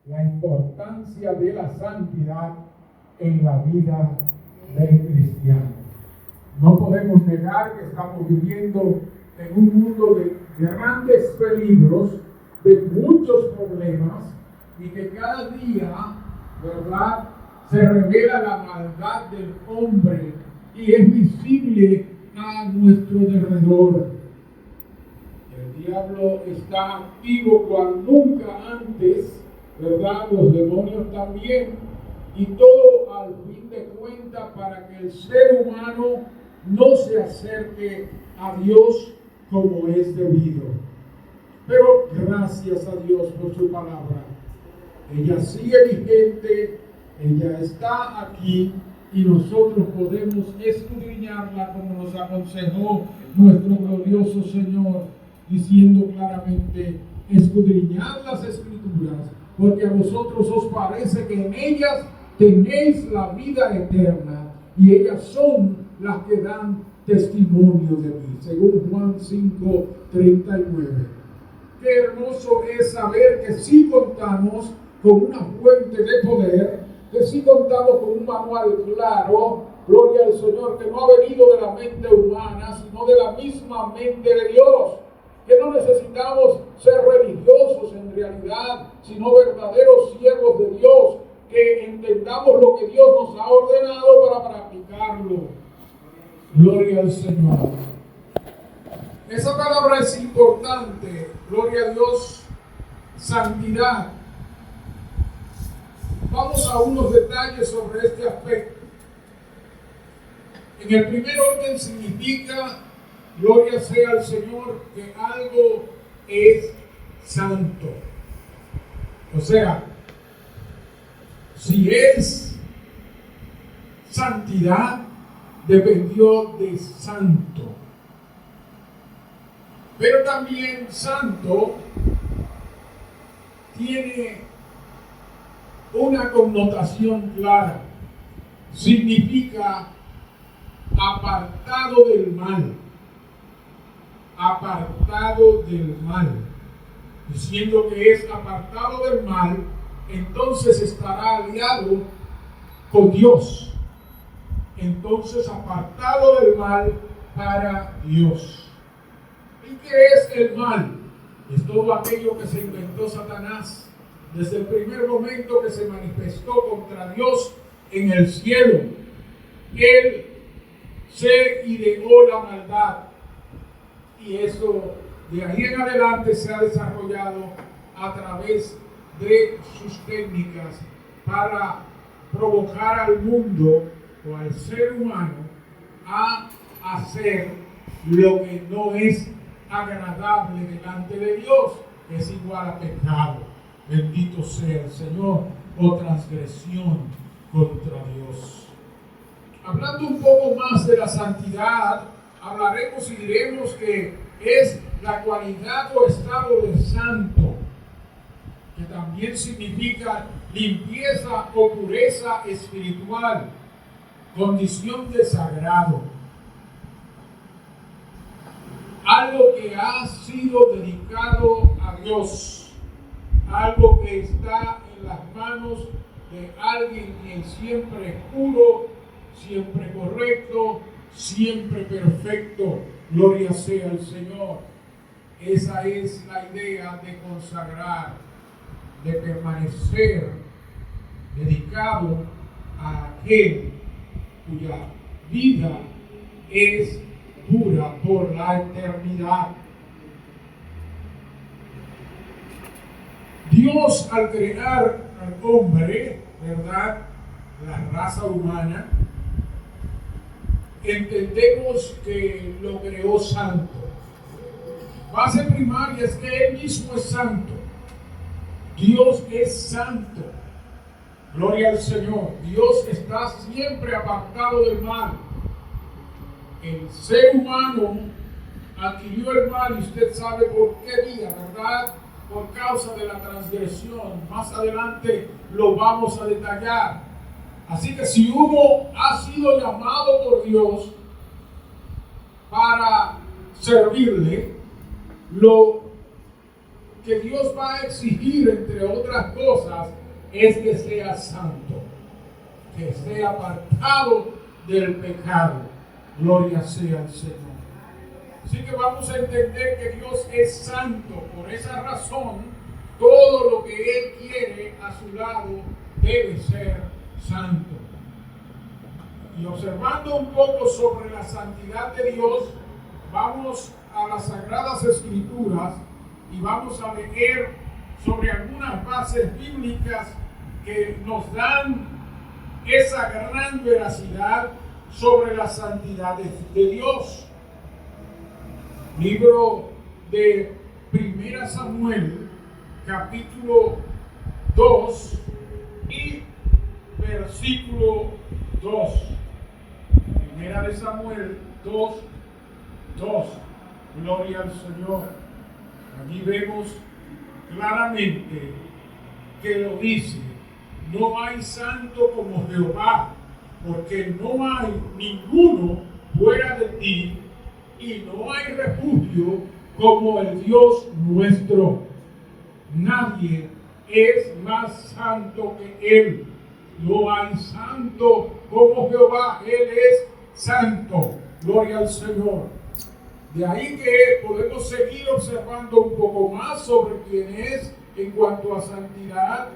la importancia de la santidad en la vida del cristiano. No podemos negar que estamos viviendo en un mundo de grandes peligros, de muchos problemas, y que cada día, ¿verdad?, se revela la maldad del hombre y es visible a nuestro derredor. El diablo está activo cual nunca antes, ¿verdad? Los demonios también, y todo al fin de cuentas para que el ser humano no se acerque a Dios como es debido. Pero gracias a Dios por su palabra. Ella sigue vigente, ella está aquí y nosotros podemos escudriñarla como nos aconsejó nuestro glorioso Señor, diciendo claramente: escudriñad las Escrituras, porque a vosotros os parece que en ellas tenéis la vida eterna, y ellas son las que dan testimonio de mí, según Juan 5:39. Qué hermoso es saber que sí contamos con una fuente de poder, que sí contamos con un manual claro, gloria al Señor, que no ha venido de la mente humana, sino de la misma mente de Dios, que no necesitamos ser religiosos en realidad, sino verdaderos siervos de Dios, que entendamos lo que Dios nos ha ordenado para practicarlo. Gloria al Señor. Esa palabra es importante, gloria a Dios, santidad. Vamos a unos detalles sobre este aspecto. En el primer orden significa, gloria sea al Señor, que algo es santo. O sea, si es santidad, dependió de santo. Pero también santo tiene una connotación clara. Significa apartado del mal. Apartado del mal. Diciendo que es apartado del mal, entonces estará aliado con Dios. Entonces apartado del mal para Dios. ¿Y qué es el mal? Es todo aquello que se inventó Satanás desde el primer momento que se manifestó contra Dios en el cielo. Él se ideó la maldad, y eso de ahí en adelante se ha desarrollado a través de sus técnicas para provocar al mundo o al ser humano a hacer lo que no es agradable delante de Dios, es igual a pecado. Bendito sea el Señor, o transgresión contra Dios. Hablando un poco más de la santidad, hablaremos y diremos que es la cualidad o estado de santo, que también significa limpieza o pureza espiritual, condición de sagrado. Algo que ha sido dedicado a Dios, algo que está en las manos de alguien que siempre es puro, siempre correcto, siempre perfecto. Gloria sea al Señor. Esa es la idea de consagrar, de permanecer dedicado a aquel cuya vida es pura por la eternidad. Dios, al crear al hombre, ¿verdad?, la raza humana, entendemos que lo creó santo. Base primaria es que Él mismo es santo. Dios es santo. Gloria al Señor. Dios está siempre apartado del mal. El ser humano adquirió el mal, y usted sabe por qué vía, ¿verdad? Por causa de la transgresión. Más adelante lo vamos a detallar. Así que si uno ha sido llamado por Dios para servirle, lo que Dios va a exigir, entre otras cosas, es que sea santo, que sea apartado del pecado. Gloria sea al Señor. Así que vamos a entender que Dios es santo. Por esa razón, todo lo que Él quiere a su lado debe ser santo. Y observando un poco sobre la santidad de Dios, vamos a las Sagradas Escrituras y vamos a leer sobre algunas bases bíblicas que nos dan esa gran veracidad sobre la santidad de Dios. Libro de 1 Samuel, capítulo 2 y versículo 2. 1 Samuel 2, 2. Gloria al Señor. Allí vemos claramente que lo dice: no hay santo como Jehová, porque no hay ninguno fuera de ti, y no hay refugio como el Dios nuestro. Nadie es más santo que Él. No hay santo como Jehová. Él es santo. Gloria al Señor. De ahí que podemos seguir observando un poco más sobre quién es en cuanto a santidad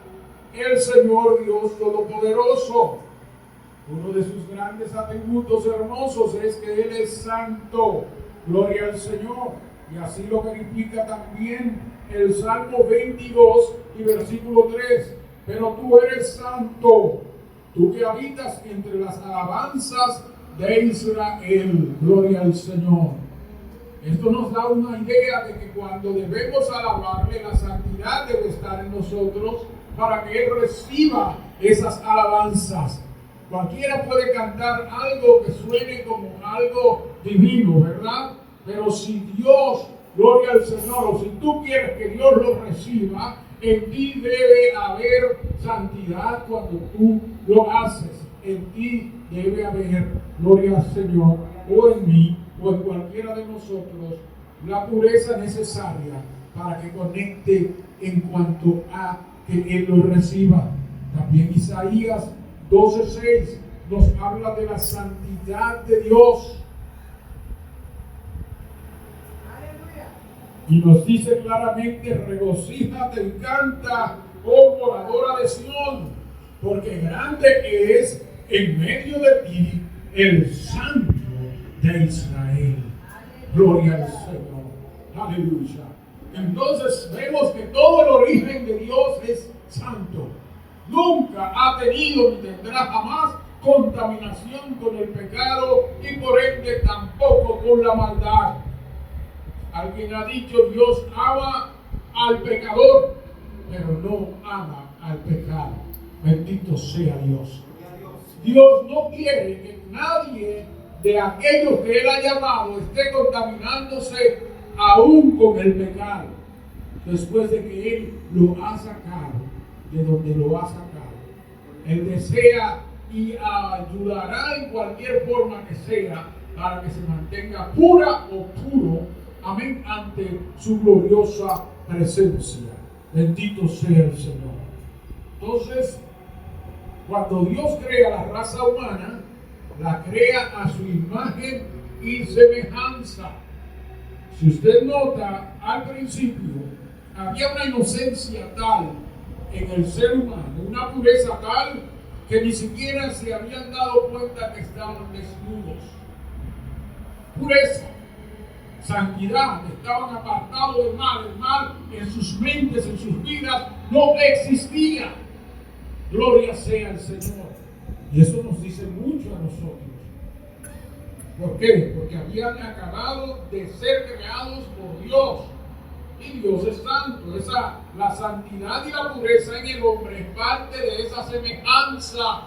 el Señor Dios Todopoderoso. Uno de sus grandes atributos hermosos es que Él es santo. Gloria al Señor. Y así lo verifica también el Salmo 22 y versículo 3. Pero tú eres santo, tú que habitas entre las alabanzas de Israel. Gloria al Señor. Esto nos da una idea de que cuando debemos alabarle, la santidad debe estar en nosotros para que Él reciba esas alabanzas. Cualquiera puede cantar algo que suene como algo divino, ¿verdad? Pero si Dios, gloria al Señor, o si tú quieres que Dios lo reciba, en ti debe haber santidad cuando tú lo haces. En ti debe haber, gloria al Señor, o en mí, o en cualquiera de nosotros, la pureza necesaria para que conecte en cuanto a que Él lo reciba. También Isaías 12:6 nos habla de la santidad de Dios. Y nos dice claramente: regocíjate y canta, oh moradora de Sión, porque grande es en medio de ti el Santo de Israel. Gloria al Señor. Aleluya. Entonces vemos que todo el origen de Dios es santo. Nunca ha tenido ni tendrá jamás contaminación con el pecado y por ende tampoco con la maldad. Alguien ha dicho: Dios ama al pecador, pero no ama al pecado. Bendito sea Dios. Dios no quiere que nadie de aquellos que Él ha llamado esté contaminándose aún con el pecado, después de que Él lo ha sacado de donde lo ha sacado. Él desea y ayudará en cualquier forma que sea para que se mantenga pura o puro, amén, ante su gloriosa presencia. Bendito sea el Señor. Entonces, cuando Dios crea la raza humana, la crea a su imagen y semejanza. Si usted nota, al principio había una inocencia tal en el ser humano, una pureza tal que ni siquiera se habían dado cuenta que estaban desnudos. Pureza, santidad, estaban apartados del mal. El mal en sus mentes, en sus vidas, no existía. Gloria sea al Señor. Y eso nos dice mucho a nosotros. ¿Por qué? Porque habían acabado de ser creados por Dios. Y Dios es santo. La santidad y la pureza en el hombre es parte de esa semejanza.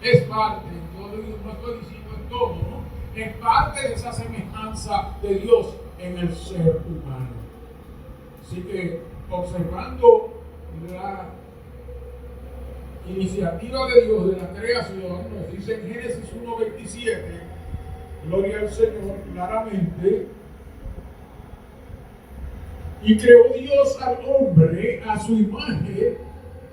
Es parte, no estoy diciendo en todo, ¿no? Es parte de esa semejanza de Dios en el ser humano. Así que, observando la iniciativa de Dios de la creación, nos dice en Génesis 1:27, gloria al Señor, claramente: Y creó Dios al hombre a su imagen,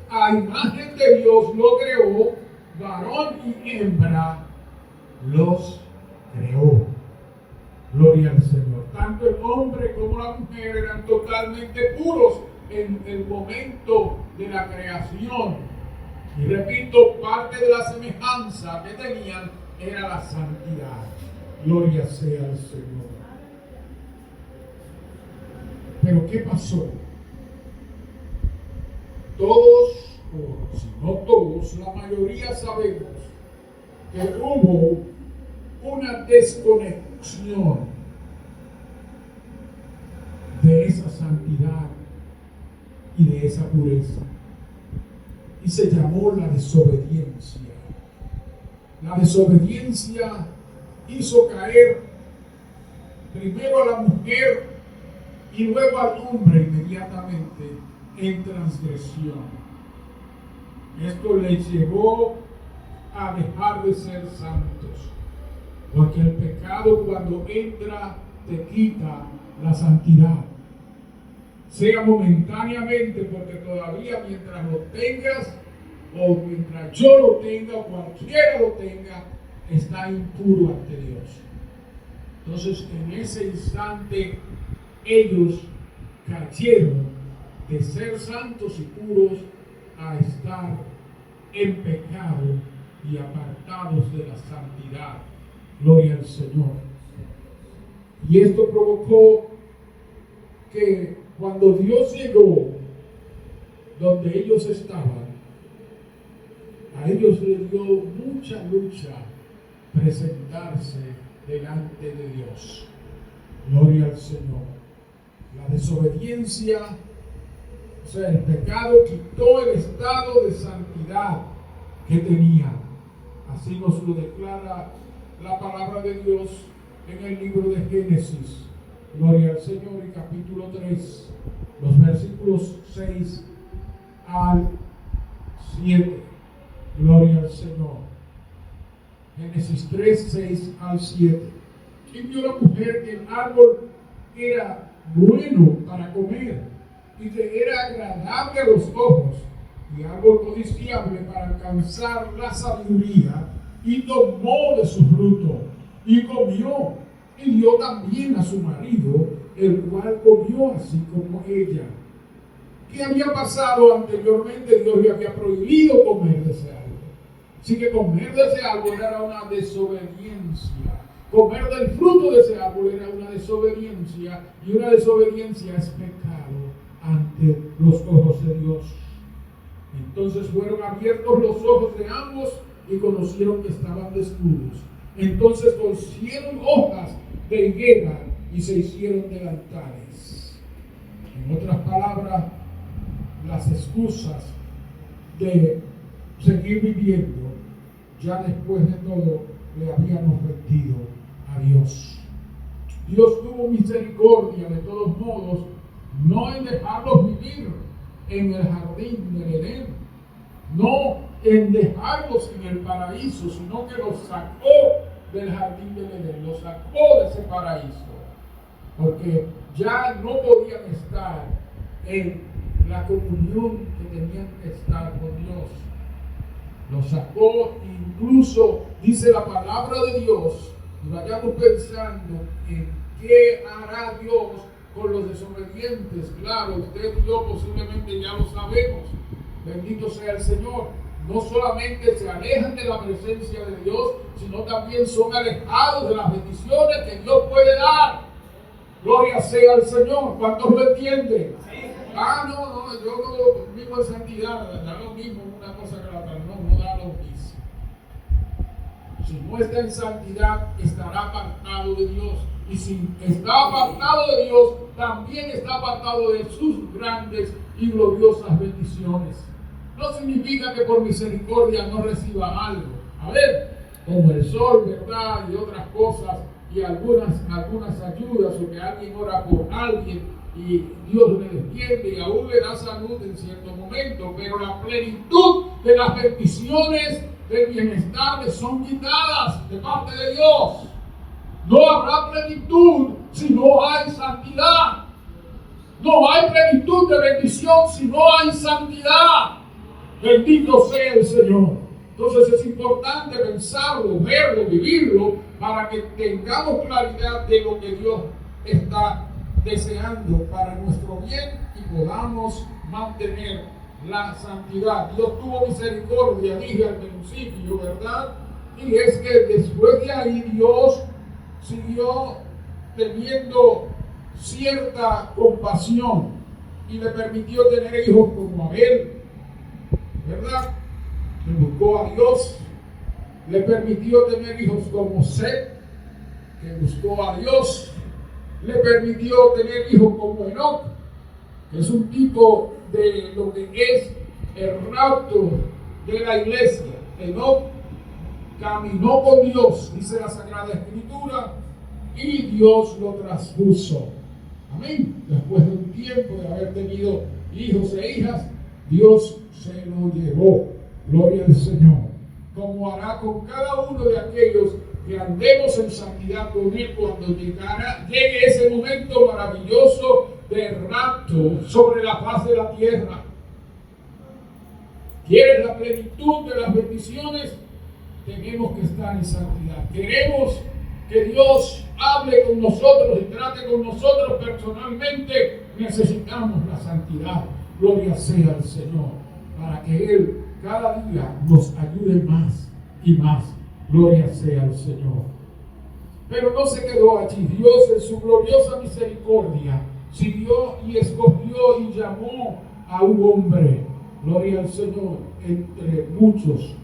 a imagen de Dios lo creó, varón y hembra los creó. Gloria al Señor. Tanto el hombre como la mujer eran totalmente puros en el momento de la creación. Y repito, parte de la semejanza que tenían era la santidad. Gloria sea al Señor. Pero ¿qué pasó? Todos, o si no todos, la mayoría sabemos que hubo una desconexión de esa santidad y de esa pureza. Y se llamó la desobediencia. La desobediencia hizo caer primero a la mujer y luego al hombre inmediatamente en transgresión. Esto le llevó a dejar de ser santos, porque el pecado cuando entra te quita la santidad, sea momentáneamente, porque todavía mientras lo tengas o mientras yo lo tenga o cualquiera lo tenga, está impuro ante Dios. Entonces en ese instante ellos cayeron de ser santos y puros a estar en pecado y apartados de la santidad. Gloria al Señor. Y esto provocó que cuando Dios llegó donde ellos estaban, a ellos les dio mucha lucha presentarse delante de Dios. Gloria al Señor. La desobediencia, o sea, el pecado quitó el estado de santidad que tenía. Así nos lo declara la palabra de Dios en el libro de Génesis. Gloria al Señor, y capítulo 3, los versículos 6 al 7. Gloria al Señor. Génesis 3, 6 al 7. Y vio la mujer que el árbol era bueno para comer y que era agradable a los ojos y árbol codiciable para alcanzar la sabiduría, y tomó de su fruto y comió, y dio también a su marido, el cual comió así como ella. ¿Qué había pasado anteriormente? Dios le había prohibido comer de ese árbol. Así que comer de ese árbol era una desobediencia. Comer del fruto de ese árbol era una desobediencia, y una desobediencia es pecado ante los ojos de Dios. Entonces fueron abiertos los ojos de ambos y conocieron que estaban desnudos. Entonces cosieron hojas de higuera y se hicieron delantales. En otras palabras, las excusas de seguir viviendo ya después de todo le habían ofendido a Dios. Dios tuvo misericordia de todos modos, no en dejarlos vivir en el jardín del Edén, no en dejarlos en el paraíso, sino que los sacó del jardín del Edén, los sacó de ese paraíso, porque ya no podían estar en la comunión que tenían que estar con Dios. Los sacó, incluso dice la palabra de Dios, y vayamos pensando en qué hará Dios con los desobedientes. Claro, usted y yo posiblemente ya lo sabemos. Bendito sea el Señor. No solamente se alejan de la presencia de Dios, sino también son alejados de las bendiciones que Dios puede dar. Gloria sea al Señor. ¿Cuántos lo entienden? No, yo no vivo en santidad, da lo mismo una cosa que la otra. No da lo mismo. Si no está en santidad, estará apartado de Dios. Y si está apartado de Dios, también está apartado de sus grandes y gloriosas bendiciones. No significa que por misericordia no reciba algo. A ver, como el sol, ¿verdad? Y otras cosas, y algunas ayudas, o que alguien ora por alguien y Dios le defiende y aún le da salud en cierto momento, pero la plenitud de las bendiciones del bienestar le son quitadas de parte de Dios. No habrá plenitud si no hay santidad. No hay plenitud de bendición si no hay santidad. Bendito sea el Señor. Entonces es importante pensarlo, verlo, vivirlo, para que tengamos claridad de lo que Dios está deseando para nuestro bien y podamos mantener la santidad. Dios tuvo misericordia, dije al principio, ¿verdad? Y es que después de ahí Dios siguió teniendo cierta compasión y le permitió tener hijos como Abel, ¿verdad? Que buscó a Dios. Le permitió tener hijos como Set, que buscó a Dios. Le permitió tener hijos como Enoc, que es un tipo de lo que es el rapto de la iglesia. Enoc caminó con Dios, dice la Sagrada Escritura, y Dios lo traspuso. Amén. Después de un tiempo de haber tenido hijos e hijas, Dios se lo llevó. Gloria al Señor. Como hará con cada uno de aquellos que andemos en santidad con Él cuando llegue ese momento maravilloso de rapto sobre la faz de la tierra. ¿Quieres la plenitud de las bendiciones? Tenemos que estar en santidad. Queremos que Dios hable con nosotros y trate con nosotros personalmente. Necesitamos la santidad. Gloria sea al Señor, para que Él cada día nos ayude más y más. Gloria sea al Señor. Pero no se quedó allí. Dios en su gloriosa misericordia siguió y escogió y llamó a un hombre. Gloria al Señor, entre muchos.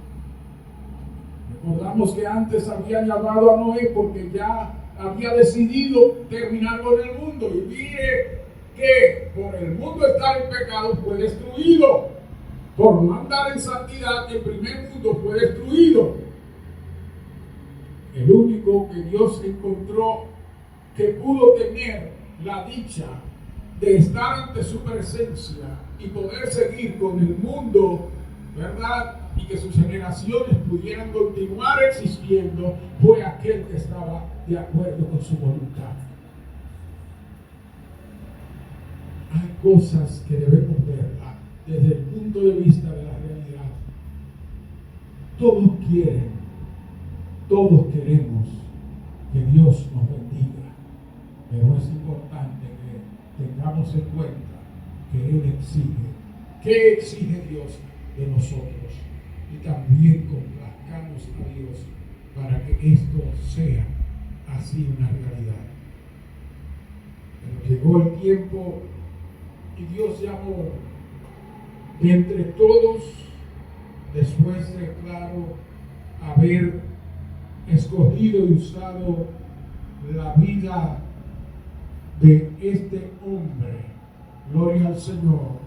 Recordamos que antes había llamado a Noé porque ya había decidido terminar con el mundo. Y mire que por el mundo estar en pecado fue destruido. Por no andar en santidad, el primer mundo fue destruido. El único que Dios encontró que pudo tener la dicha de estar ante su presencia y poder seguir con el mundo, ¿verdad? Y que sus generaciones pudieran continuar existiendo, fue aquel que estaba de acuerdo con su voluntad. Hay cosas que debemos verlas desde el punto de vista de la realidad. Todos quieren, todos queremos que Dios nos bendiga, pero es importante que tengamos en cuenta que Él exige. ¿Qué exige Dios de nosotros? Y también complazcamos a Dios para que esto sea así una realidad. Pero llegó el tiempo y Dios llamó de entre todos, después de, claro, haber escogido y usado la vida de este hombre, gloria al Señor,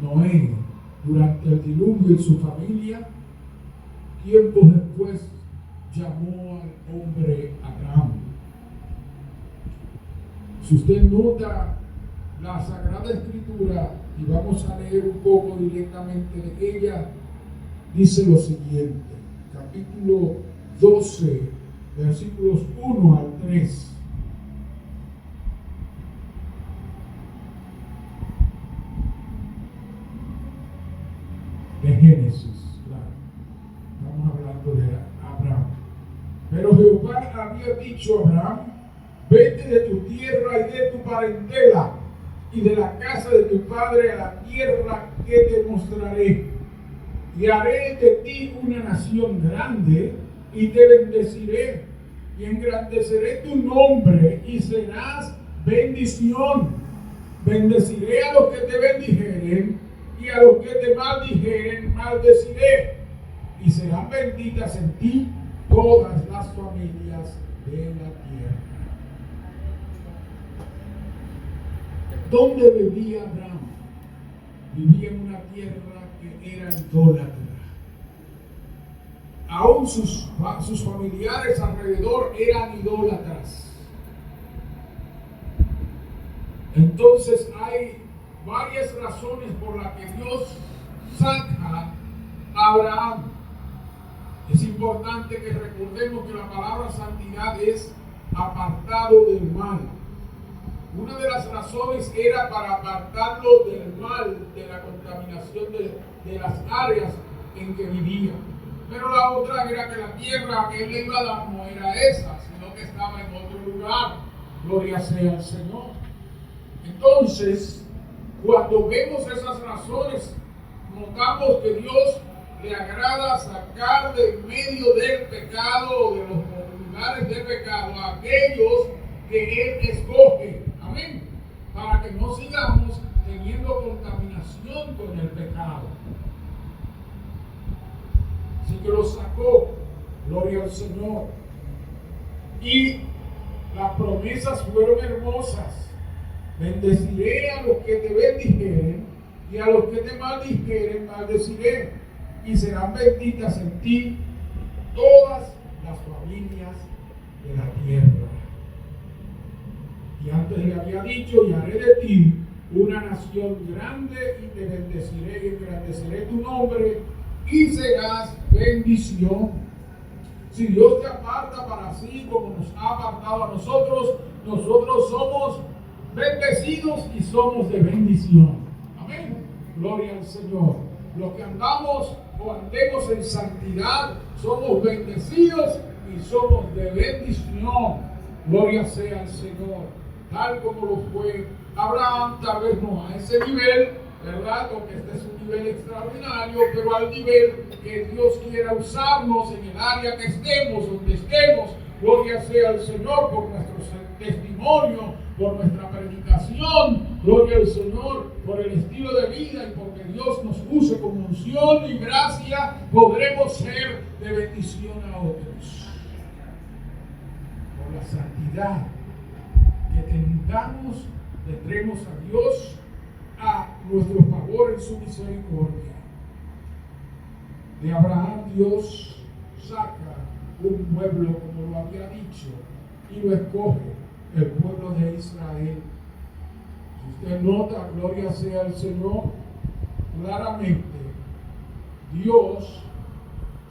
Noé, durante el diluvio y su familia. Tiempos después llamó al hombre Abraham. Si usted nota la Sagrada Escritura, y vamos a leer un poco directamente de ella, dice lo siguiente, capítulo 12, versículos 1 al 3. De Génesis, claro. Estamos hablando de Abraham. Pero Jehová había dicho a Abraham: vete de tu tierra y de tu parentela y de la casa de tu padre a la tierra que te mostraré. Y haré de ti una nación grande y te bendeciré y engrandeceré tu nombre y serás bendición. Bendeciré a los que te bendijeren y a los que te maldijeren maldeciré. Y serán benditas en ti todas las familias de la tierra. ¿Dónde vivía Abraham? Vivía en una tierra que era idólatra. Aún sus familiares alrededor eran idólatras. Entonces hay varias razones por las que Dios saca a Abraham. Es importante que recordemos que la palabra santidad es apartado del mal. Una de las razones era para apartarlo del mal, de la contaminación de las áreas en que vivía. Pero la otra era que la tierra que él le iba a dar no era esa, sino que estaba en otro lugar. Gloria sea al Señor. Entonces, cuando vemos esas razones, notamos que Dios le agrada sacar de en medio del pecado o de los lugares del pecado a aquellos que Él escoge. Amén. Para que no sigamos teniendo contaminación con el pecado. Así que lo sacó. Gloria al Señor. Y las promesas fueron hermosas. Bendeciré a los que te bendijeren y a los que te maldijeren maldeciré. Y serán benditas en ti todas las familias de la tierra. Y antes le había dicho, y haré de ti una nación grande y te bendeciré y engrandeceré tu nombre y serás bendición. Si Dios te aparta para sí como nos ha apartado a nosotros, nosotros somos bendecidos y somos de bendición. Amén. Gloria al Señor. Los que andamos o andemos en santidad somos bendecidos y somos de bendición. Gloria sea al Señor. Tal como lo fue Abraham, tal vez no a ese nivel, ¿verdad? Porque este es un nivel extraordinario, pero al nivel que Dios quiera usarnos en el área que estemos, donde estemos. Gloria sea al Señor por nuestro testimonio, por nuestra predicación. Gloria al Señor por el estilo de vida y porque Dios nos use con unción y gracia, podremos ser de bendición a otros. Por la santidad que tengamos, tendremos a Dios a nuestro favor en su misericordia. De Abraham Dios saca un pueblo, como lo había dicho, y lo escoge, el pueblo de Israel. Si usted nota, gloria sea al Señor, claramente Dios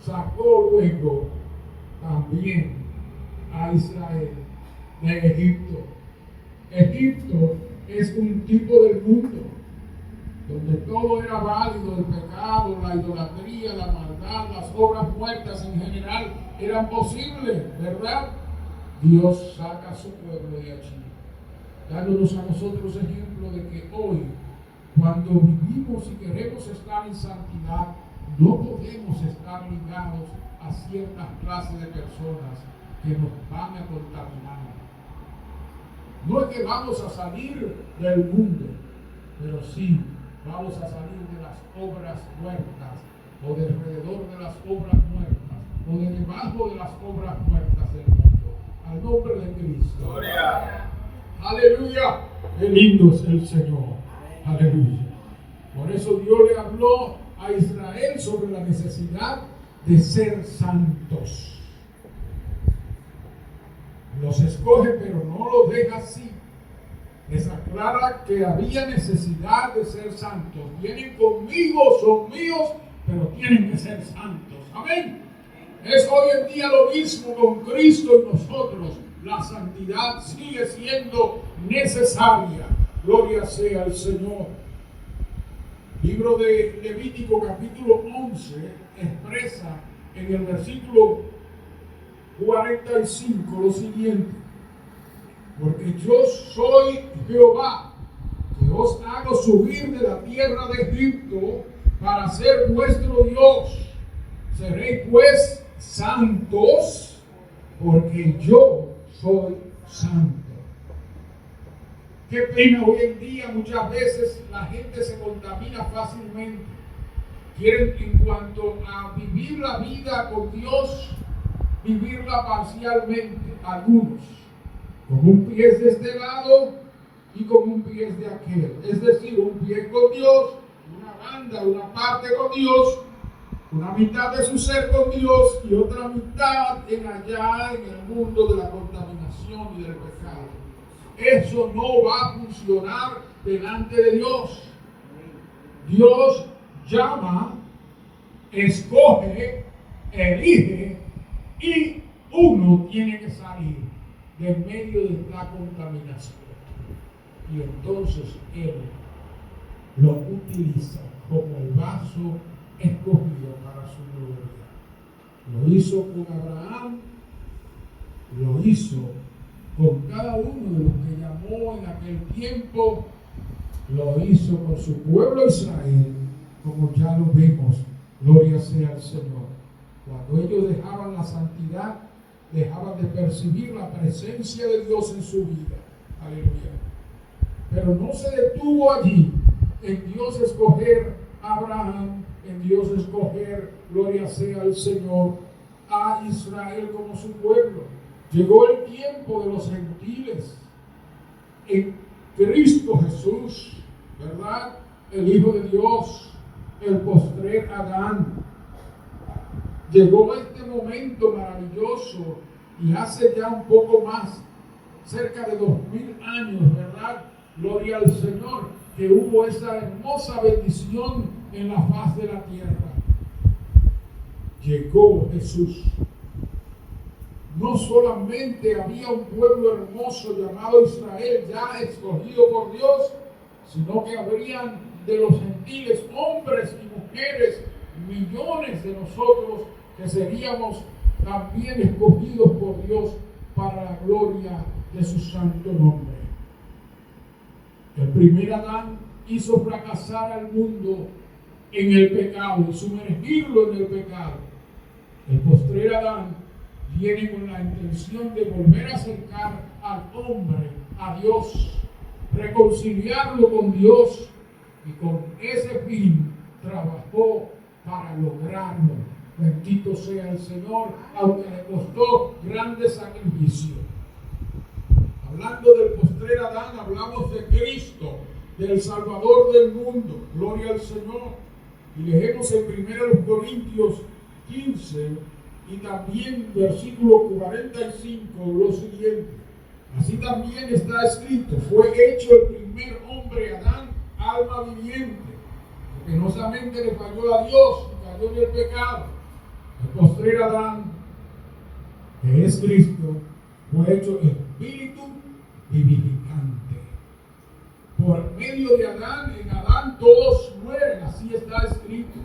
sacó luego también a Israel de Egipto. Egipto es un tipo del mundo donde todo era válido, el pecado, la idolatría, la maldad, las obras muertas en general eran posibles, ¿verdad? Dios saca a su pueblo de allí, dándonos a nosotros ejemplo de que hoy, cuando vivimos y queremos estar en santidad, no podemos estar ligados a ciertas clases de personas que nos van a contaminar. No es que vamos a salir del mundo, pero sí vamos a salir de las obras muertas, o de alrededor de las obras muertas, o de debajo de las obras muertas del mundo. Al nombre de Cristo. Gloria. Aleluya. Qué lindo es el Señor. Aleluya. Por eso Dios le habló a Israel sobre la necesidad de ser santos. Los escoge, pero no los deja así. Les aclara que había necesidad de ser santos. Vienen conmigo, son míos, pero tienen que ser santos. Amén. Es hoy en día lo mismo con Cristo en nosotros. La santidad sigue siendo necesaria. Gloria sea al Señor. Libro de Levítico capítulo 11 expresa en el versículo 45 lo siguiente: porque yo soy Jehová, que os hago subir de la tierra de Egipto para ser vuestro Dios. Seréis pues santos, porque yo soy santo. Qué pena hoy en día, muchas veces la gente se contamina fácilmente. Quieren, en cuanto a vivir la vida con Dios, vivirla parcialmente, algunos, con un pie de este lado y con un pie de aquel. Es decir, un pie con Dios, una banda, una parte con Dios, una mitad de su ser con Dios y otra mitad en allá en el mundo de la contaminación y del pecado. Eso no va a funcionar delante de Dios. Dios llama, escoge, elige, y uno tiene que salir de medio de la contaminación. y entonces Él lo utiliza como el vaso escogido para su gloria. Lo hizo con Abraham, lo hizo con cada uno de los que llamó en aquel tiempo, lo hizo con su pueblo Israel, como ya lo vemos. Gloria sea al Señor. Cuando ellos dejaban la santidad, dejaban de percibir la presencia de Dios en su vida. Aleluya. Pero no se detuvo allí, en Dios escoger a Abraham, en Dios escoger, gloria sea al Señor, a Israel como su pueblo. Llegó el tiempo de los gentiles. En Cristo Jesús, ¿verdad? El Hijo de Dios, el postrer Adán. Llegó este momento maravilloso y hace ya un poco más, cerca de 2000 años, ¿verdad? Gloria al Señor, que hubo esa hermosa bendición en la faz de la tierra. Llegó Jesús. No solamente había un pueblo hermoso llamado Israel, ya escogido por Dios, sino que habrían de los gentiles, hombres y mujeres, millones de nosotros que seríamos también escogidos por Dios para la gloria de su santo nombre. El primer Adán hizo fracasar al mundo en el pecado y sumergirlo en el pecado. El postrer Adán viene con la intención de volver a acercar al hombre a Dios, reconciliarlo con Dios, y con ese fin trabajó para lograrlo. Bendito sea el Señor, aunque le costó grande sacrificio. Hablando del postrer Adán, hablamos de Cristo, del Salvador del mundo. Gloria al Señor. Y leemos en 1 Corintios 15 y también versículo 45 lo siguiente. Así también está escrito: fue hecho el primer hombre, Adán, alma viviente, que no solamente le falló a Dios, cayó en el pecado. El postrer Adán, que es Cristo, fue hecho espíritu vivificante. Por medio de Adán, en Adán todos mueren, así está escrito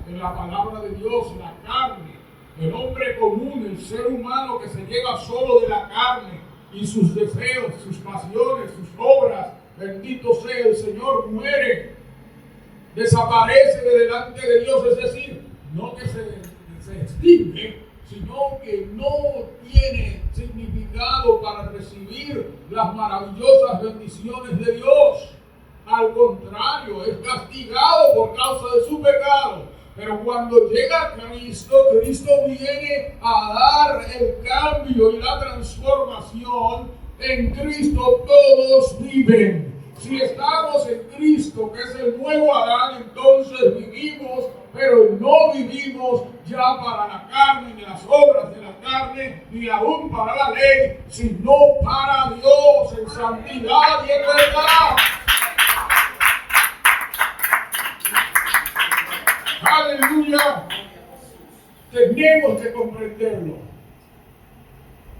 en la palabra de Dios. La carne, el hombre común, el ser humano que se lleva solo de la carne y sus deseos, sus pasiones, sus obras, bendito sea el Señor, muere, desaparece de delante de Dios. Es decir, no que se extingue, sino que no tiene significado para recibir las maravillosas bendiciones de Dios. Al contrario, es castigado por causa de su pecado. Pero cuando llega Cristo, Cristo viene a dar el cambio y la transformación. En Cristo todos viven. Si estamos en Cristo, que es el nuevo Adán, entonces vivimos, pero no vivimos ya para la carne, ni las obras de la carne, ni aún para la ley, sino para Dios, en santidad y en verdad. Aleluya. Tenemos que comprenderlo.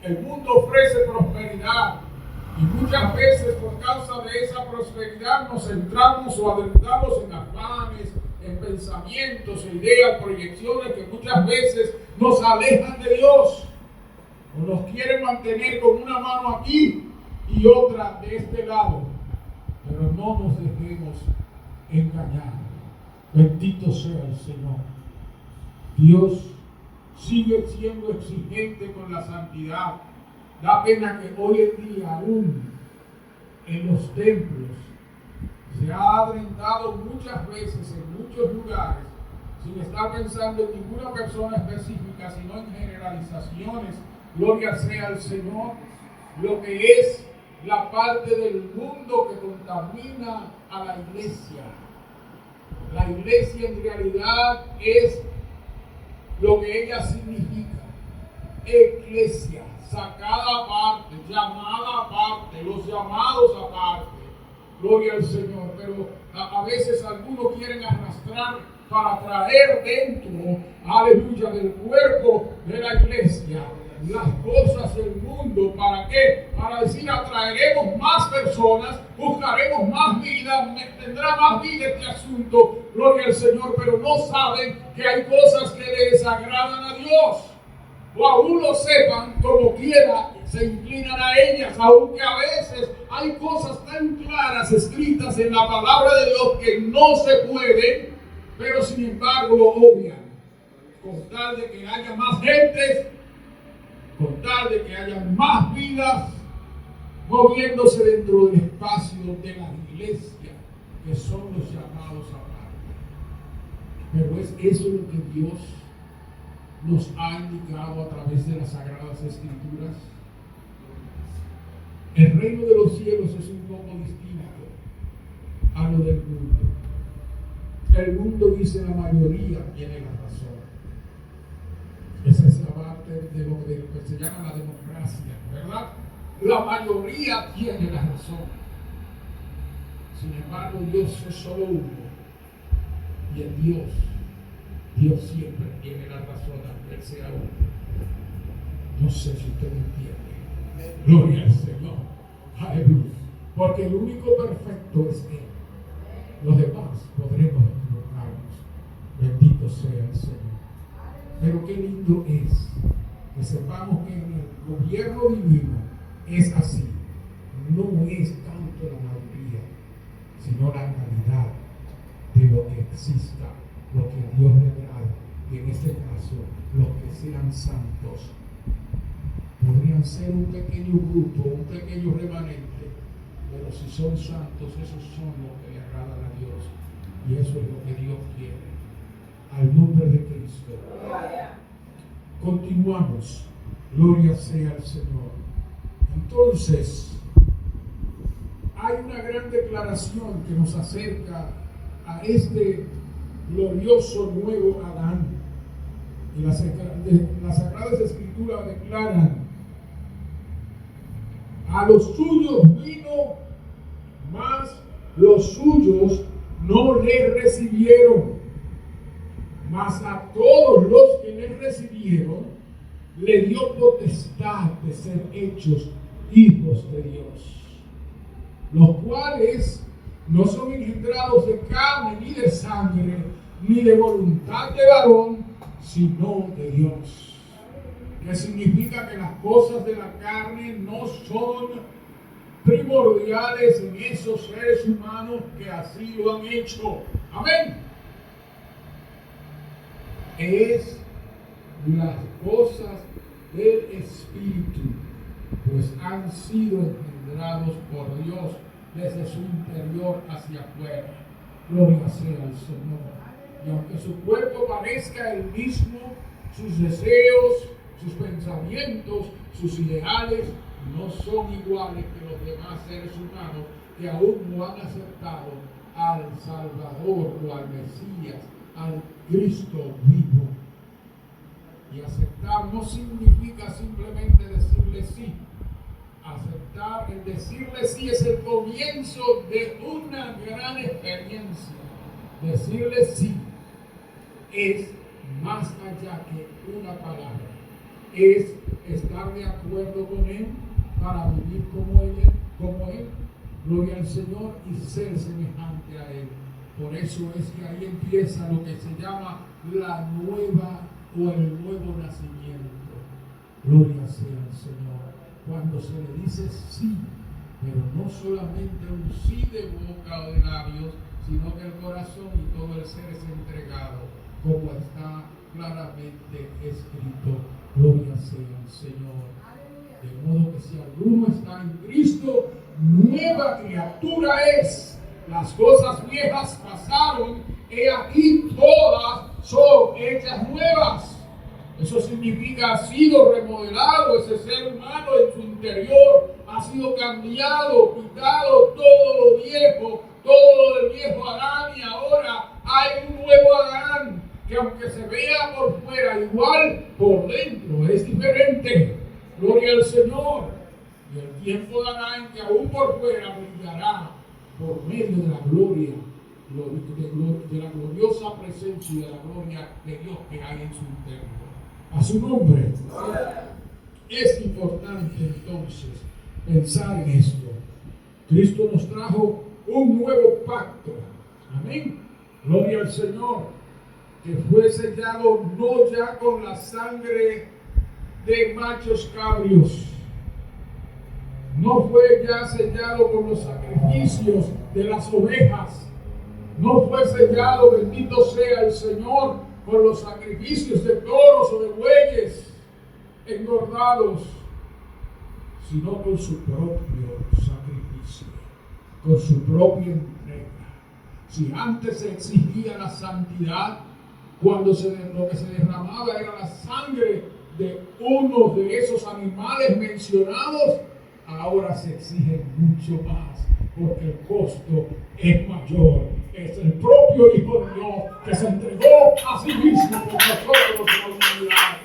El mundo ofrece prosperidad. Y muchas veces por causa de esa prosperidad nos centramos o adentramos en afanes, en pensamientos, ideas, proyecciones que muchas veces nos alejan de Dios. O nos quieren mantener con una mano aquí y otra de este lado. Pero no nos dejemos engañar. Bendito sea el Señor. Dios sigue siendo exigente con la santidad. Da pena que hoy en día aún en los templos se ha adentrado muchas veces en muchos lugares, sin estar pensando en ninguna persona específica, sino en generalizaciones. Gloria sea al Señor. Lo que es la parte del mundo que contamina a la iglesia. La iglesia en realidad es lo que ella significa. Iglesia, sacada aparte, llamada aparte, los llamados aparte. Gloria al Señor. Pero a veces algunos quieren arrastrar para traer dentro, aleluya, del cuerpo de la iglesia las cosas del mundo. ¿Para qué? para decir atraeremos más personas, buscaremos más vida, tendrá más vida este asunto, gloria al Señor, pero no saben que hay cosas que le desagradan a Dios. O aún lo sepan, como quiera, se inclinan a ellas, aunque a veces hay cosas tan claras escritas en la palabra de Dios que no se pueden, pero sin embargo lo obvian. Con tal de que haya más gentes, con tal de que haya más vidas, moviéndose dentro del espacio de la iglesia, que son los llamados aparte. Pero es eso lo que Dios nos ha indicado a través de las Sagradas Escrituras. El reino de los cielos es un poco distinto a lo del mundo. El mundo, dice, la mayoría tiene la razón. Esa es la parte de lo que se llama la democracia, ¿verdad? La mayoría tiene la razón. Sin embargo, Dios es solo uno. Y en Dios siempre tiene la razón, aunque Él sea uno. No sé si usted me entiende. Gloria al Señor. Aleluya. Porque el único perfecto es Él. Los demás podremos equivocarnos. Bendito sea el Señor. Pero qué lindo es que sepamos que en el gobierno divino es así. No es tanto la mayoría, sino la calidad de lo que exista, lo que a Dios le agrada. Y en este caso, los que sean santos podrían ser un pequeño grupo, un pequeño remanente, pero si son santos, esos son los que le agradan a Dios. Y eso es lo que Dios quiere. Al nombre de Cristo. Continuamos. Gloria sea al Señor. Entonces, hay una gran declaración que nos acerca a este glorioso nuevo Adán. Y las Sagradas Escrituras declaran: a los suyos vino, mas los suyos no le recibieron. Mas a todos los que le recibieron, le dio potestad de ser hechos hijos de Dios, los cuales no son engendrados de carne ni de sangre, ni de voluntad de varón, sino de Dios. Que significa que las cosas de la carne no son primordiales en esos seres humanos que así lo han hecho. Amén. Es las cosas del Espíritu, pues han sido engendrados por Dios desde su interior hacia afuera. Gloria sea al Señor. Y aunque su cuerpo parezca el mismo, sus deseos, sus pensamientos, sus ideales no son iguales que los demás seres humanos que aún no han aceptado al Salvador o al Mesías, al Cristo vivo. Y aceptar no significa simplemente decirle sí. Aceptar, el decirle sí es el comienzo de una gran experiencia. Decirle sí es más allá que una palabra. Es estar de acuerdo con Él para vivir como Él. Gloria al Señor, y ser semejante a Él. Por eso es que ahí empieza lo que se llama la nueva o el nuevo nacimiento. Gloria sea al Señor. Cuando se le dice sí, pero no solamente un sí de boca o de labios, sino que el corazón y todo el ser es entregado, como está claramente escrito. Gloria sea al Señor. De modo que si alguno está en Cristo, nueva criatura es. Las cosas viejas pasaron, he aquí todas son hechas nuevas. Eso significa ha sido remodelado ese ser humano en su interior, ha sido cambiado, quitado todo lo viejo, todo lo del viejo Adán, y ahora hay un nuevo Adán que aunque se vea por fuera igual, por dentro es diferente. Gloria al Señor. Y el tiempo dará en que aún por fuera brillará por medio de la gloria, de la gloriosa presencia y de la gloria de Dios que hay en su interior. A su nombre. Es importante entonces pensar en esto. Cristo nos trajo un nuevo pacto. Amén. Gloria al Señor. Que fue sellado no ya con la sangre de machos cabríos. No fue ya sellado con los sacrificios de las ovejas. No fue sellado, bendito sea el Señor, con los sacrificios de toros o de bueyes engordados, sino con su propio sacrificio, con su propia entrega. Si antes se exigía la santidad, cuando lo que se derramaba era la sangre de uno de esos animales mencionados, ahora se exige mucho más, porque el costo es mayor. Es el propio Hijo de Dios que se entregó a sí mismo por nosotros en la humanidad.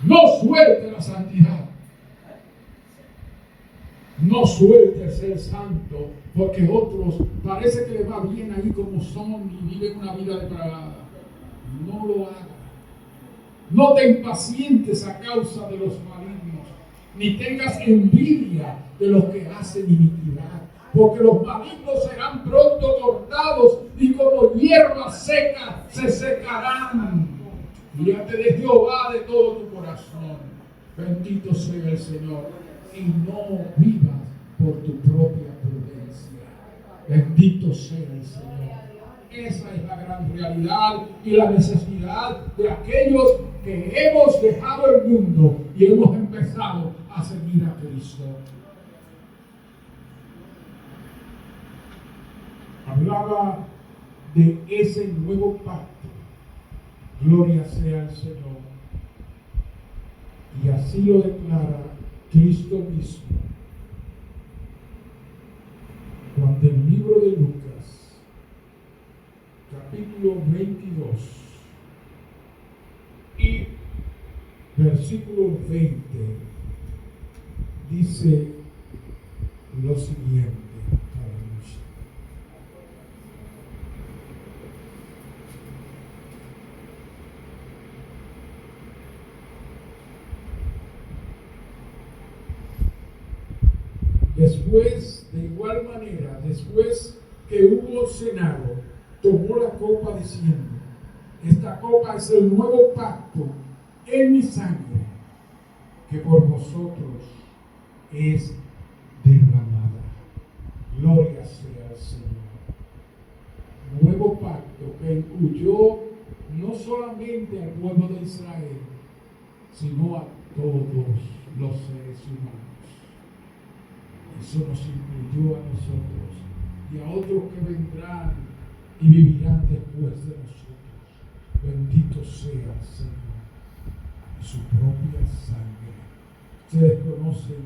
No suelte la santidad. No suelte el ser santo, porque otros parece que les va bien ahí como son y viven una vida depravada. No lo hagas. No te impacientes a causa de los malignos, ni tengas envidia de los que hacen iniquidad, porque los malignos serán pronto cortados y como hierba seca se secarán. Fíjate de Jehová de todo tu corazón. Bendito sea el Señor. Y no vivas por tu propia prudencia. Bendito sea el Señor. Esa es la gran realidad y la necesidad de aquellos que hemos dejado el mundo y hemos empezado a seguir a Cristo. Hablaba de ese nuevo pacto. Gloria sea al Señor. Y así lo declara Cristo mismo. Cuando el libro de Lucas, capítulo 22 y versículo 20, dice lo siguiente. Después, de igual manera, después que hubo cenado, tomó la copa diciendo: esta copa es el nuevo pacto en mi sangre, que por vosotros es derramada. Gloria sea al Señor. Nuevo pacto que incluyó no solamente al pueblo de Israel, sino a todos los seres humanos. Eso nos incluyó a nosotros y a otros que vendrán y vivirán después de nosotros. Bendito sea el Señor. Y su propia sangre. Ustedes conocen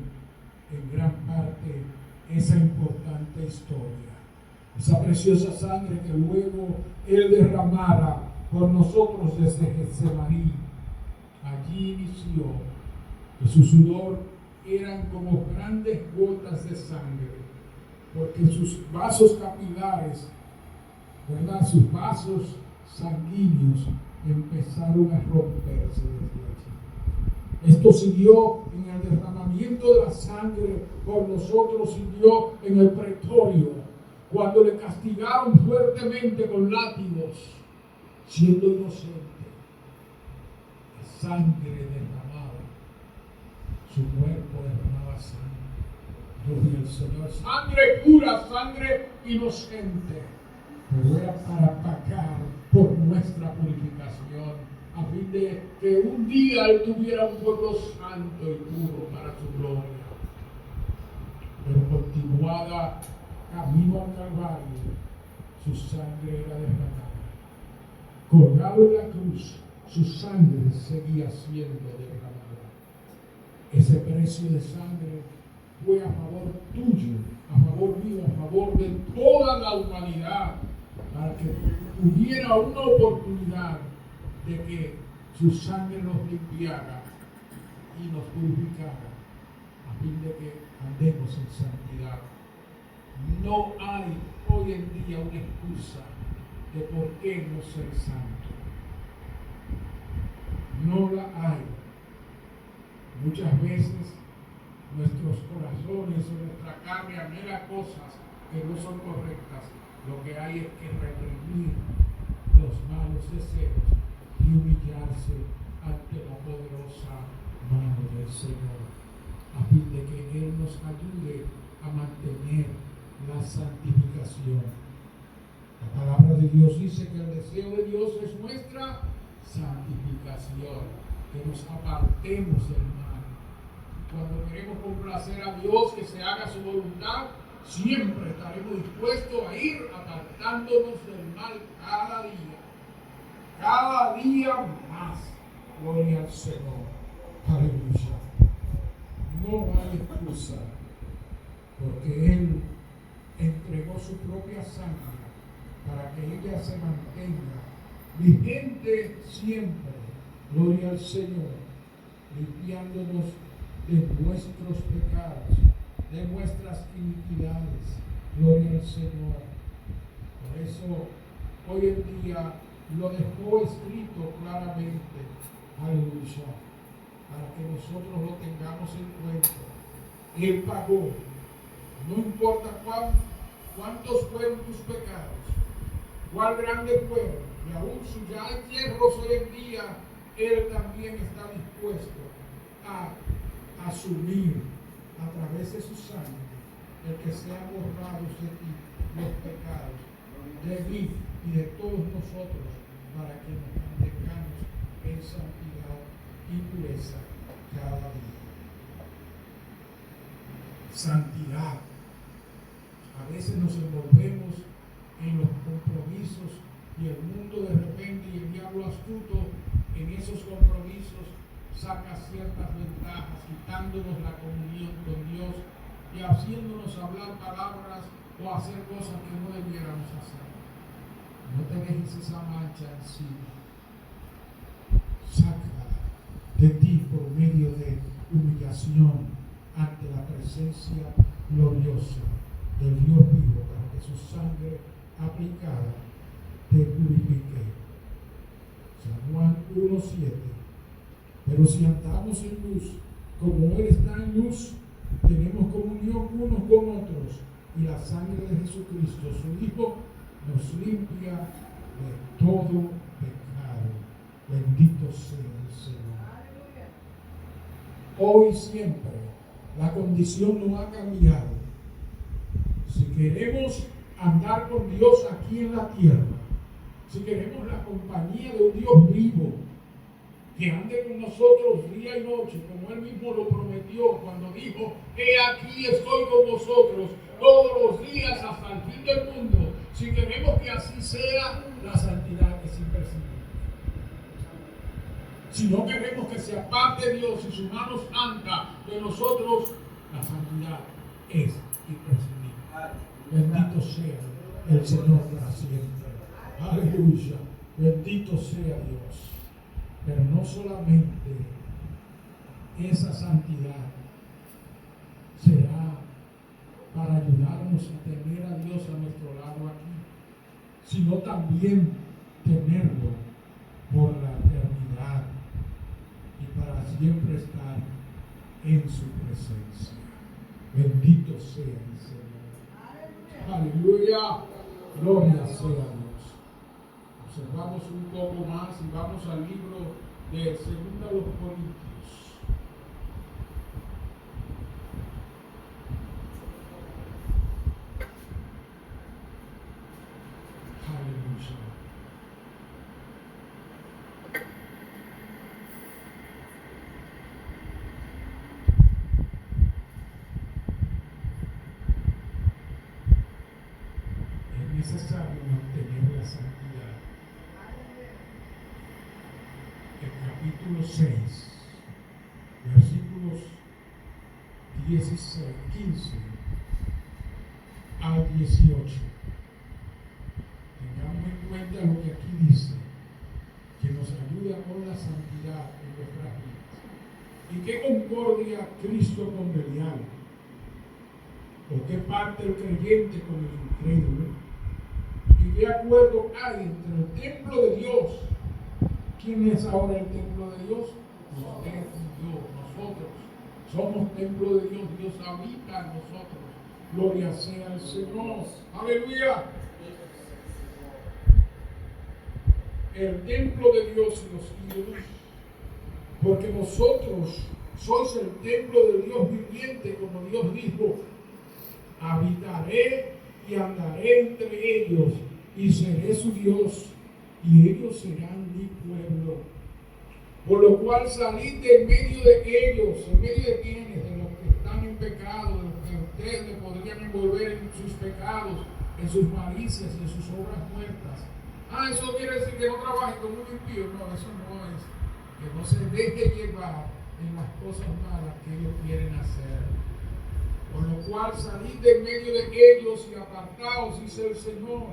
en gran parte esa importante historia. Esa preciosa sangre que luego Él derramara por nosotros desde Getsemaní. Allí inició que su sudor eran como grandes gotas de sangre, porque sus vasos capilares, ¿verdad? Sus vasos sanguíneos empezaron a romperse desde allí. Esto siguió en el derramamiento de la sangre por nosotros, siguió en el pretorio, cuando le castigaron fuertemente con látigos, siendo inocente. La sangre derramada. Su cuerpo derramaba sangre. Gloria al Señor. Sangre pura, sangre inocente. Pero era para pagar por nuestra purificación, a fin de que un día Él tuviera un pueblo santo y puro para su gloria. Pero continuada camino al Calvario, su sangre era derramada. Colgado en la cruz, su sangre seguía siendo derramada. Ese precio de sangre fue a favor tuyo, a favor mío, a favor de toda la humanidad, para que hubiera una oportunidad de que su sangre nos limpiara y nos purificara, a fin de que andemos en santidad. No hay hoy en día una excusa de por qué no ser santo. No la hay. Muchas veces nuestros corazones o nuestra carne anhela cosas que no son correctas. Lo que hay es que reprimir los malos deseos y humillarse ante la poderosa mano del Señor, a fin de que Él nos ayude a mantener la santificación. La palabra de Dios dice que el deseo de Dios es nuestra santificación, que nos apartemos del mal. Cuando queremos complacer a Dios, que se haga su voluntad, siempre estaremos dispuestos a ir apartándonos del mal cada día más. Gloria al Señor. Aleluya. No hay excusa, porque Él entregó su propia sangre para que ella se mantenga vigente siempre. Gloria al Señor, limpiándonos de nuestros pecados, de nuestras iniquidades. Gloria al Señor. Por eso hoy en día lo dejó escrito claramente. Aleluya. Para que nosotros lo tengamos en cuenta. Él pagó. No importa cuántos fueron tus pecados, cuál grande fueron, y aún si ya hay hierros hoy en día, Él también está dispuesto a asumir a través de su sangre el que sean borrados de ti los pecados, de mí y de todos nosotros, para que nos mantengamos en santidad y pureza cada día. Santidad. A veces nos envolvemos en los compromisos y el mundo de repente y el diablo astuto en esos compromisos saca ciertas ventajas, quitándonos la comunión con Dios y haciéndonos hablar palabras o hacer cosas que no debiéramos hacer. No te dejes esa mancha encima. Sácala de ti por medio de humillación ante la presencia gloriosa del Dios vivo, para que su sangre aplicada te purifique. San Juan 1:7. Pero si andamos en luz, como Él está en luz, tenemos comunión unos con otros, y la sangre de Jesucristo, su Hijo, nos limpia de todo pecado. Bendito sea el Señor. Hoy y siempre la condición no ha cambiado. Si queremos andar con Dios aquí en la tierra, si queremos la compañía de un Dios vivo, que ande con nosotros día y noche, como Él mismo lo prometió cuando dijo: he aquí estoy con vosotros todos los días hasta el fin del mundo. Si queremos que así sea, la santidad es imprescindible. Si no queremos que se aparte Dios y su mano santa de nosotros, la santidad es imprescindible. Bendito sea el Señor para siempre. Aleluya. Bendito sea Dios. Pero no solamente esa santidad será para ayudarnos a tener a Dios a nuestro lado aquí, sino también tenerlo por la eternidad y para siempre estar en su presencia. Bendito sea el Señor. Aleluya. Gloria sea a Dios. Observamos un poco más y vamos al libro de 2 Corintios. Aleluya. Es necesario mantener la santidad. El capítulo 6, versículos 15 al 18. Tengamos en cuenta lo que aquí dice, que nos ayuda con la santidad en nuestras vidas. ¿Y qué concordia Cristo con Belial? ¿O qué parte el creyente con el incrédulo? ¿Y qué acuerdo hay entre el templo de Dios? ¿Quién es ahora el templo de Dios? Usted y yo, nosotros, somos templo de Dios. Dios habita en nosotros. Gloria sea al Señor. Aleluya. El templo de Dios y los ídolos. Porque vosotros sois el templo del Dios viviente, como Dios dijo: habitaré y andaré entre ellos, y seré su Dios, y ellos serán mi pueblo. Por lo cual salid de en medio de ellos. ¿En medio de quienes? De los que están en pecado, de los que ustedes podrían envolver en sus pecados, en sus malicias, en sus obras muertas. Eso quiere decir que no trabaje como un impío. No, eso no es. Que no se deje llevar en las cosas malas que ellos quieren hacer. Por lo cual salid de en medio de ellos y apartaos, dice el Señor,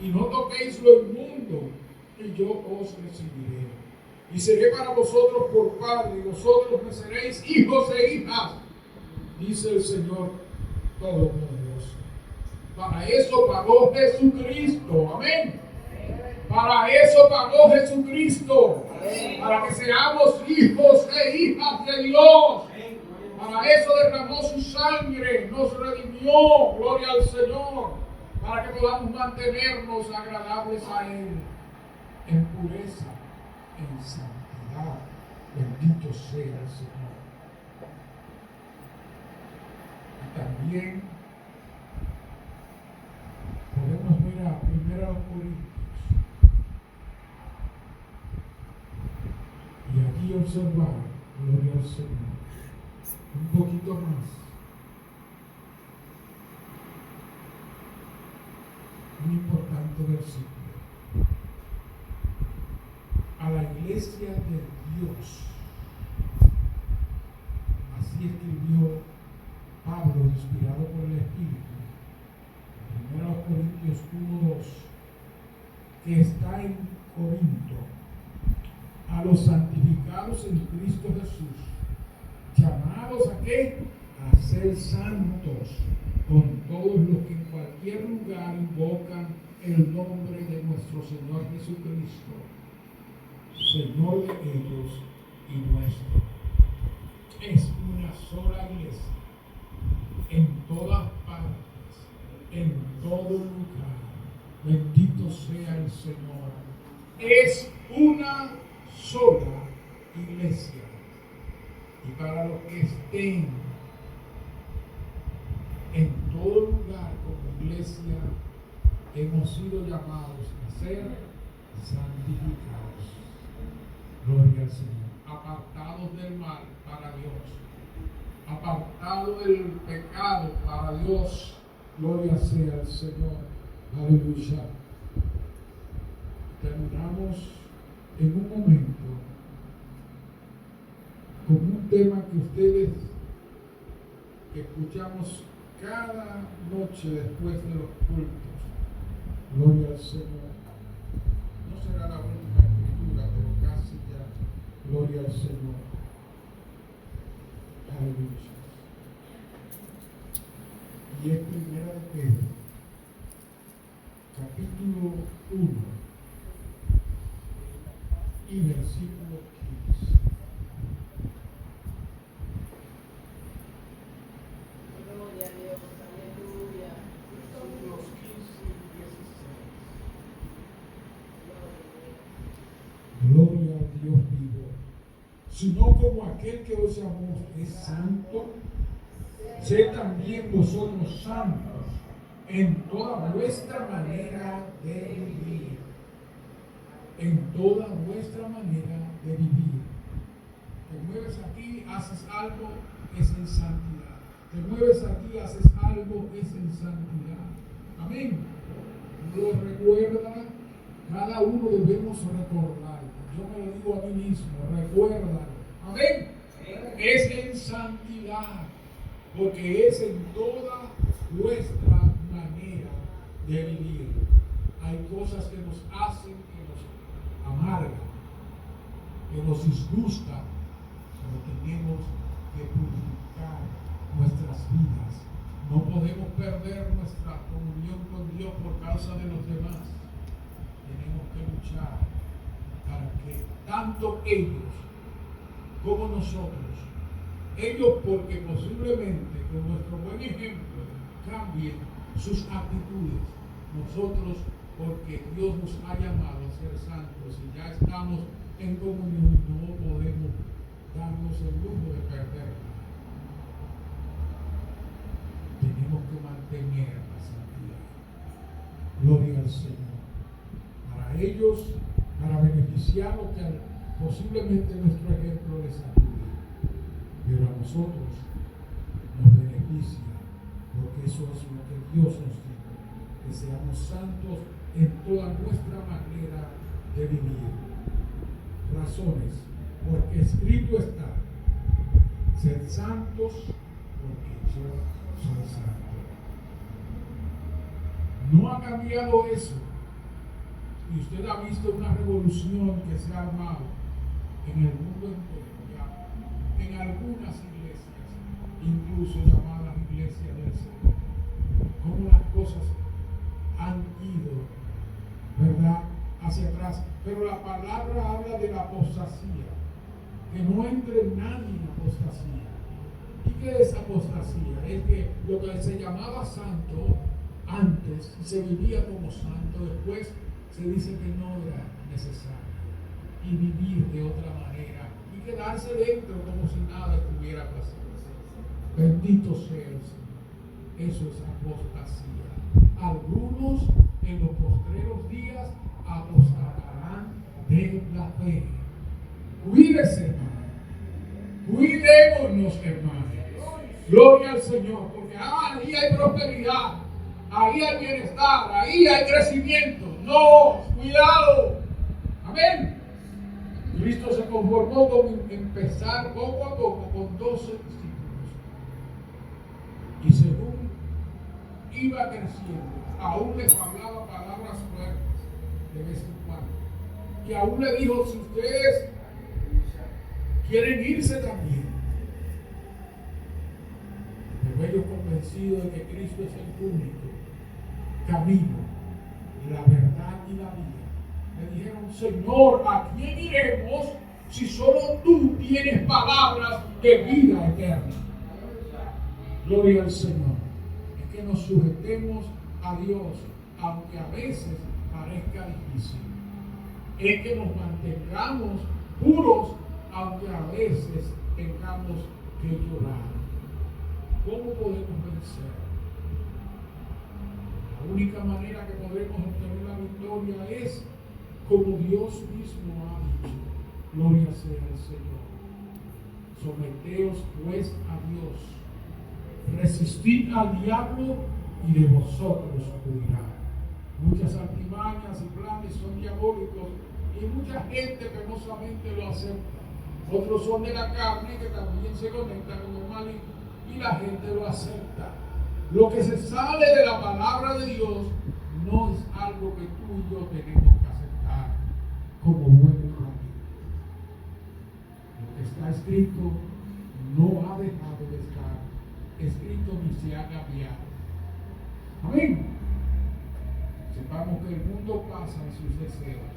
y no toquéis lo inmundo, y yo os recibiré. Y seré para vosotros por padre, y vosotros me seréis hijos e hijas, dice el Señor Todopoderoso. Para eso pagó Jesucristo. Amén. Para eso pagó Jesucristo. Para que seamos hijos e hijas de Dios. Para eso derramó su sangre, nos redimió, gloria al Señor, para que podamos mantenernos agradables a Él, en pureza, en santidad. Bendito sea el Señor. Y también podemos ver a 1 Corintios y aquí observar, gloria al Señor, un poquito más. Un importante versículo. A la iglesia de Dios. Así escribió Pablo, inspirado por el Espíritu. 1 Corintios 1:2, que está en Corinto. A los santificados en Cristo Jesús, llamados ¿a qué? A ser santos, con todos los que en cualquier lugar invocan el nombre de nuestro Señor Jesucristo, Señor de ellos y nuestro. Es una sola iglesia, en todas partes, en todo lugar. Bendito sea el Señor. Es una sola iglesia. Y para los que estén en todo lugar como iglesia, hemos sido llamados a ser santificados. Gloria al Señor. Apartados del mal para Dios. Apartados del pecado para Dios. Gloria sea al Señor. Aleluya. Terminamos en un momento con un tema que ustedes escuchamos cada noche después de los cultos. Gloria al Señor. No será la única escritura, pero casi ya. Gloria al Señor. Aleluya. Y es Primera de Pedro, capítulo 1 y versículo 15. Gloria a Dios, aleluya. Versículos 15 y 16. Gloria al Dios vivo. Sino como aquel que os llamó es santo, sed también vosotros santos en toda vuestra manera de vivir. En toda vuestra manera de vivir. Te mueves aquí, haces algo, es en santidad. Te mueves aquí, haces algo, es en santidad. Amén. Lo recuerda, cada uno debemos recordar. Yo me lo digo a mí mismo, recuérdalo. Amén. Es en santidad, porque es en toda nuestra manera de vivir. Hay cosas que nos hacen, que nos amargan, que nos disgustan, pero tenemos que purificar nuestras vidas. No podemos perder nuestra comunión con Dios por causa de los demás. Tenemos que luchar para que tanto ellos como nosotros. Ellos porque posiblemente con nuestro buen ejemplo cambien sus actitudes. Nosotros porque Dios nos ha llamado a ser santos y ya estamos en comunión y no podemos darnos el lujo de perderla. Tenemos que mantener la santidad. Gloria al Señor. Para ellos, para beneficiarlos, que posiblemente nuestro ejemplo les ayude, pero a nosotros nos beneficia, porque eso es lo que Dios nos dijo, que seamos santos en toda nuestra manera de vivir. Razones, porque escrito está: sed santos, porque yo soy santo. No ha cambiado eso. Y usted ha visto una revolución que se ha armado en el mundo entero, ya, en algunas iglesias, incluso llamadas iglesias del Señor. Cómo las cosas han ido, ¿verdad?, hacia atrás. Pero la palabra habla de la apostasía, que no entre nadie en apostasía. ¿Y qué es apostasía? Es que lo que se llamaba santo antes, se vivía como santo, después se dice que no era necesario, y vivir de otra manera y quedarse dentro como si nada estuviera pasando. Bendito sea el Señor. Eso es apostasía. Algunos en los postreros días apostatarán de la fe. Cuídese, hermano. Cuidémonos, hermano. Gloria al Señor, porque ahí hay prosperidad, ahí hay bienestar, ahí hay crecimiento. No, cuidado. Amén. Cristo se conformó con empezar poco a poco con 12 discípulos. Y según iba creciendo, aún les hablaba palabras fuertes de vez en cuando. Y aún le dijo: si ustedes quieren irse también. Pero ellos, convencidos de que Cristo es el único camino, la verdad y la vida, le dijeron: Señor, ¿a quién iremos si solo tú tienes palabras de vida eterna? Gloria al Señor. Es que nos sujetemos a Dios, aunque a veces parezca difícil. Es que nos mantengamos puros, aunque a veces tengamos que llorar. ¿Cómo podemos vencer? La única manera que podremos obtener la victoria es como Dios mismo ha dicho. Gloria sea al Señor. Someteos pues a Dios. Resistid al diablo y de vosotros huirá. Muchas artimañas y planes son diabólicos y mucha gente penosamente lo acepta. Otros son de la carne que también se conectan con el maligno y la gente lo acepta. Lo que se sale de la palabra de Dios no es algo que tú y yo tenemos que aceptar como bueno y válido. Lo que está escrito no ha dejado de estar escrito ni se ha cambiado. Amén. Sepamos que el mundo pasa en sus deseos,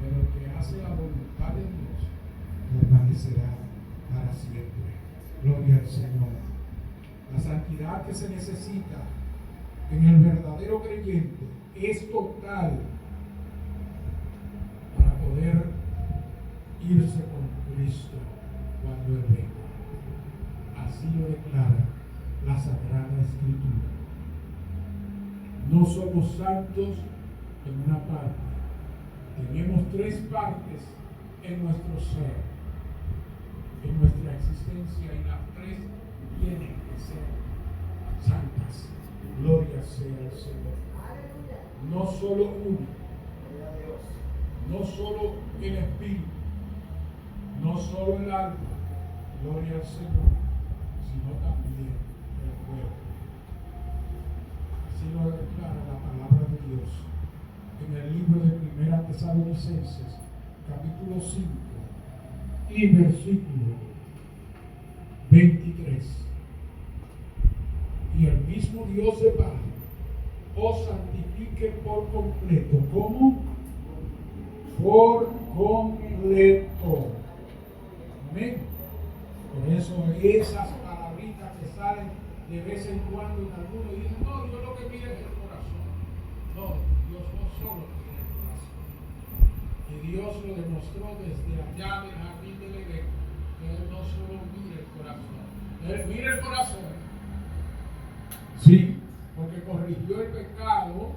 pero el que hace la voluntad de Dios permanecerá para siempre. Gloria al Señor. La santidad que se necesita en el verdadero creyente es total para poder irse con Cristo cuando Él venga. Así lo declara la Sagrada Escritura. No somos santos en una parte. Tenemos 3 partes en nuestro ser, en nuestra existencia, y las 3 tienen que ser santas. Gloria sea al Señor. No solo una, no solo el espíritu, no solo el alma, gloria al Señor, sino también el cuerpo. Así lo declara la palabra de Dios en el libro de 1 Tesalonicenses, capítulo 5 y versículo 23. Y el mismo Dios de paz os santifique por completo. ¿Cómo? Por completo. Amén. Por eso esas palabritas que salen de vez en cuando en algunos dicen, no, Dios lo que mira es el corazón. No, Dios no solo mira el corazón. Y Dios lo demostró desde allá del jardín del Edén, que Él no solo mira el corazón, Él mira el corazón. Sí, porque corrigió el pecado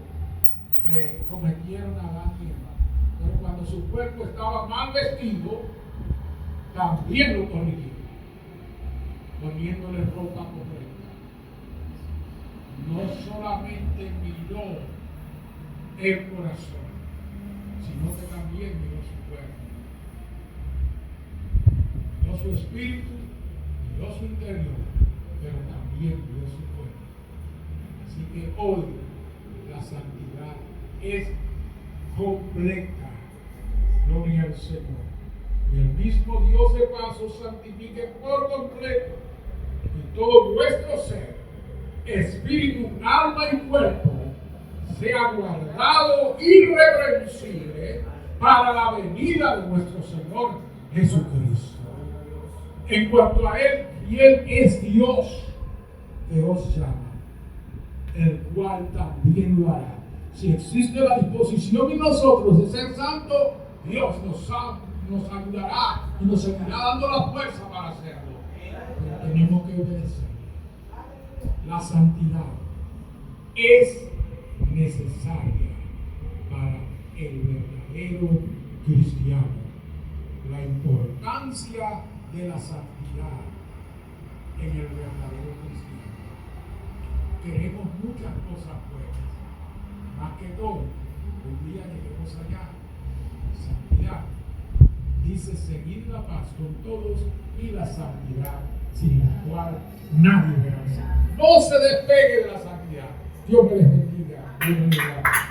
que cometieron Adán y Eva. Pero cuando su cuerpo estaba mal vestido, también lo corrigió, poniéndole ropa correcta. No solamente miró el corazón, sino que también miró su cuerpo. Miró su espíritu, miró su interior, pero también miró su cuerpo. Así que hoy la santidad es completa. Gloria al Señor. Y el mismo Dios de paz os santifique por completo y todo vuestro ser, espíritu, alma y cuerpo, sea guardado irreprensible para la venida de nuestro Señor Jesucristo. En cuanto a Él, ¿quién es Dios que os llama? El cual también lo hará. Si existe la disposición en nosotros de ser santos, Dios nos ayudará y nos seguirá dando la fuerza para hacerlo. Pero tenemos que obedecer. La santidad es necesaria para el verdadero cristiano. La importancia de la santidad en el verdadero cristiano. Queremos muchas cosas buenas, más que todo, un día lleguemos allá. Santidad dice seguir la paz con todos y la santidad sin la cual nadie verá. No se despegue de la santidad. Dios me les bendiga.